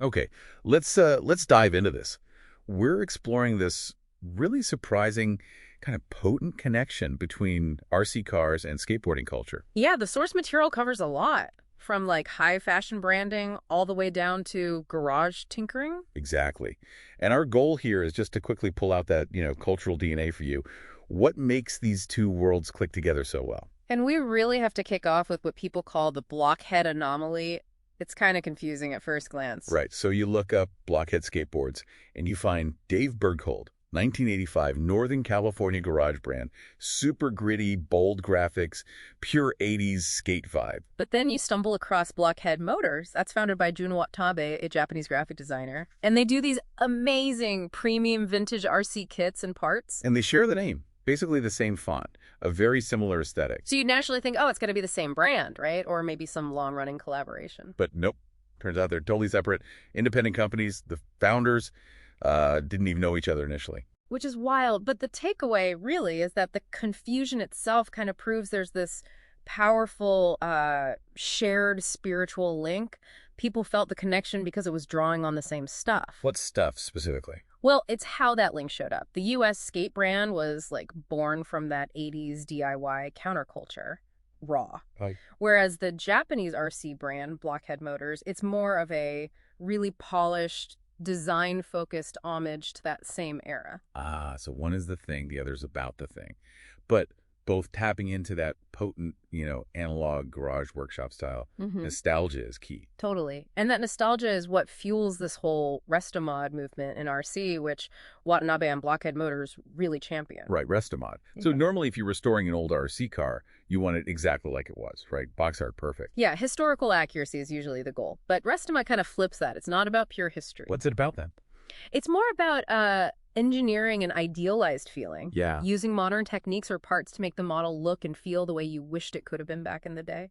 Okay, let's dive into this. We're exploring this really surprising, kind of potent connection between RC cars and skateboarding culture. Yeah, the source material covers a lot, from like high fashion branding all the way down to garage tinkering. Exactly. And our goal here is just to quickly pull out that, cultural DNA for you. What makes these two worlds click together so well? And we really have to kick off with what people call the blockhead anomaly. It's kind of confusing at first glance. Right. So you look up Blockhead Skateboards and you find Dave Berghold, 1985, Northern California garage brand, super gritty, bold graphics, pure 80s skate vibe. But then you stumble across Blockhead Motors. That's founded by Jun Watabe, a Japanese graphic designer. And they do these amazing premium vintage RC kits and parts. And they share the name, basically the same font, a very similar aesthetic. So you naturally think, oh, it's going to be the same brand, right? Or maybe some long-running collaboration. But nope. Turns out they're totally separate, independent companies. The founders didn't even know each other initially. Which is wild. But the takeaway really is that the confusion itself kind of proves there's this powerful shared spiritual link. People felt the connection because it was drawing on the same stuff. What stuff specifically? Well, it's how that link showed up. The U.S. skate brand was like born from that 80s DIY counterculture, raw. Whereas the Japanese RC brand, Blockhead Motors, it's more of a really polished, design-focused homage to that same era. Ah, so one is the thing, the other's about the thing. But both tapping into that potent, analog garage workshop style. Nostalgia is key. Totally. And that nostalgia is what fuels this whole Restomod movement in RC, which Watanabe and Blockhead Motors really champion. Right, Restomod. So normally if you're restoring an old RC car, you want it exactly like it was, right? Box art perfect. Yeah, historical accuracy is usually the goal. But Restomod kind of flips that. It's not about pure history. What's it about then? It's more about engineering an idealized feeling. Yeah. Using modern techniques or parts to make the model look and feel the way you wished it could have been back in the day.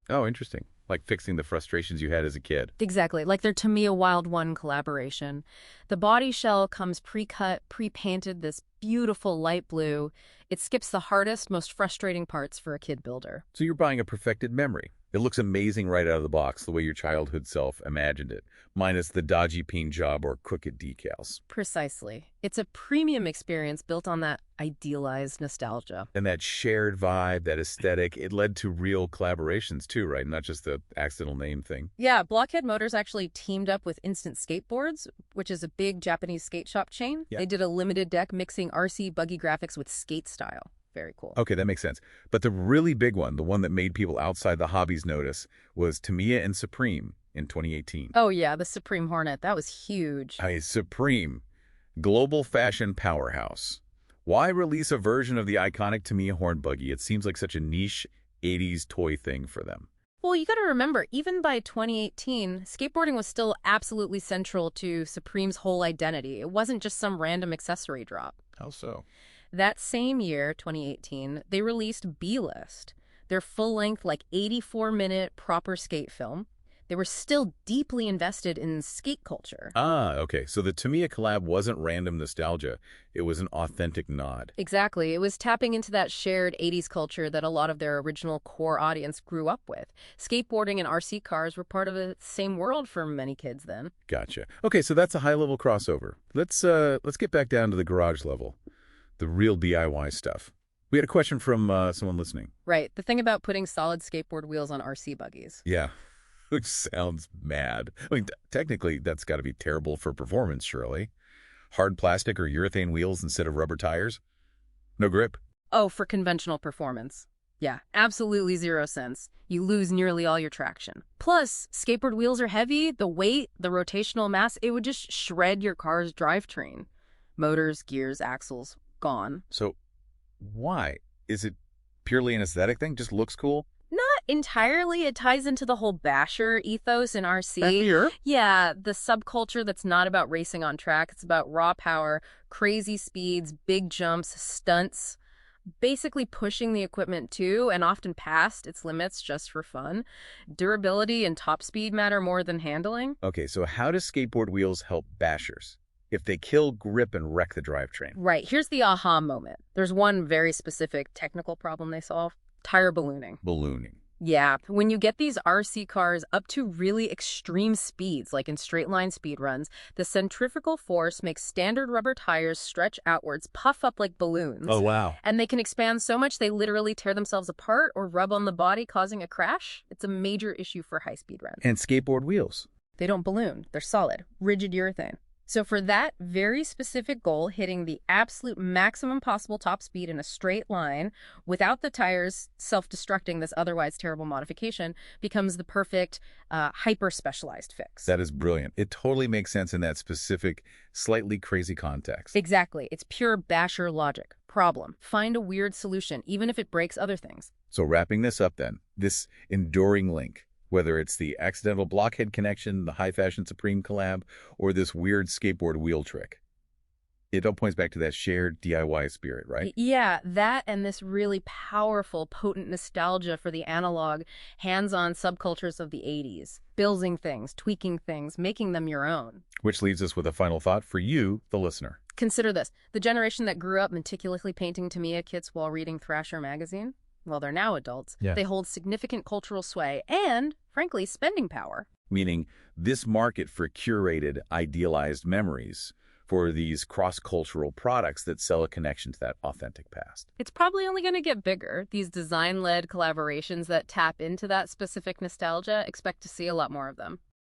Oh, interesting. Like fixing the frustrations you had as a kid. Exactly. Like their Tamiya Wild One collaboration. The body shell comes pre-cut, pre-painted, this beautiful light blue. It skips the hardest, most frustrating parts for a kid builder. So you're buying a perfected memory. It looks amazing right out of the box, the way your childhood self imagined it, minus the dodgy paint job or crooked decals. Precisely. It's a premium experience built on that idealized nostalgia. And that shared vibe, that aesthetic, it led to real collaborations too, right? Not just the accidental name thing. Yeah, Blockhead Motors actually teamed up with Instant Skateboards, which is a big Japanese skate shop chain. Yeah. They did a limited deck mixing RC buggy graphics with skate style. Very cool. Okay, that makes sense. But the really big one, the one that made people outside the hobbies notice, was Tamiya and Supreme in 2018. Oh, yeah, the Supreme Hornet. That was huge. Supreme, global fashion powerhouse. Why release a version of the iconic Tamiya horn buggy? It seems like such a niche 80s toy thing for them. Well, you got to remember, even by 2018, skateboarding was still absolutely central to Supreme's whole identity. It wasn't just some random accessory drop. How so? That same year, 2018, they released B-List, their full-length, like 84-minute proper skate film. They were still deeply invested in skate culture. Ah, okay. So the Tamiya collab wasn't random nostalgia. It was an authentic nod. Exactly. It was tapping into that shared 80s culture that a lot of their original core audience grew up with. Skateboarding and RC cars were part of the same world for many kids then. Gotcha. Okay, so that's a high-level crossover. Let's get back down to the garage level. The real DIY stuff. We had a question from someone listening. Right. The thing about putting solid skateboard wheels on RC buggies. Yeah, which sounds mad. I mean, technically, that's got to be terrible for performance, surely. Hard plastic or urethane wheels instead of rubber tires? No grip? Oh, for conventional performance. Yeah, absolutely 0 sense. You lose nearly all your traction. Plus, skateboard wheels are heavy. The weight, the rotational mass, it would just shred your car's drivetrain. Motors, gears, axles. Gone. So why? Is it purely an aesthetic thing? Just looks cool? Not entirely. It ties into the whole basher ethos in RC. Here? Yeah, the subculture that's not about racing on track. It's about raw power, crazy speeds, big jumps, stunts. Basically pushing the equipment to and often past its limits just for fun. Durability and top speed matter more than handling. Okay, so how do skateboard wheels help bashers if they kill grip and wreck the drivetrain? Right. Here's the aha moment. There's one very specific technical problem they solve. Tire ballooning. Ballooning. Yeah, when you get these RC cars up to really extreme speeds, like in straight line speed runs, the centrifugal force makes standard rubber tires stretch outwards, puff up like balloons. Oh, wow. And they can expand so much they literally tear themselves apart or rub on the body, causing a crash. It's a major issue for high-speed runs. And skateboard wheels. They don't balloon. They're solid, rigid urethane. So for that very specific goal, hitting the absolute maximum possible top speed in a straight line without the tires self-destructing this otherwise terrible modification becomes the perfect hyper-specialized fix. That is brilliant. It totally makes sense in that specific, slightly crazy context. Exactly. It's pure basher logic. Problem. Find a weird solution, even if it breaks other things. So wrapping this up then, this enduring link, whether it's the accidental blockhead connection, the high fashion Supreme collab, or this weird skateboard wheel trick. It all points back to that shared DIY spirit, right? Yeah, that and this really powerful, potent nostalgia for the analog, hands-on subcultures of the 80s. Building things, tweaking things, making them your own. Which leaves us with a final thought for you, the listener. Consider this. The generation that grew up meticulously painting Tamiya kits while reading Thrasher magazine, well, they're now adults. Yeah. They hold significant cultural sway and, frankly, spending power. Meaning this market for curated, idealized memories for these cross-cultural products that sell a connection to that authentic past. It's probably only going to get bigger. These design-led collaborations that tap into that specific nostalgia, expect to see a lot more of them.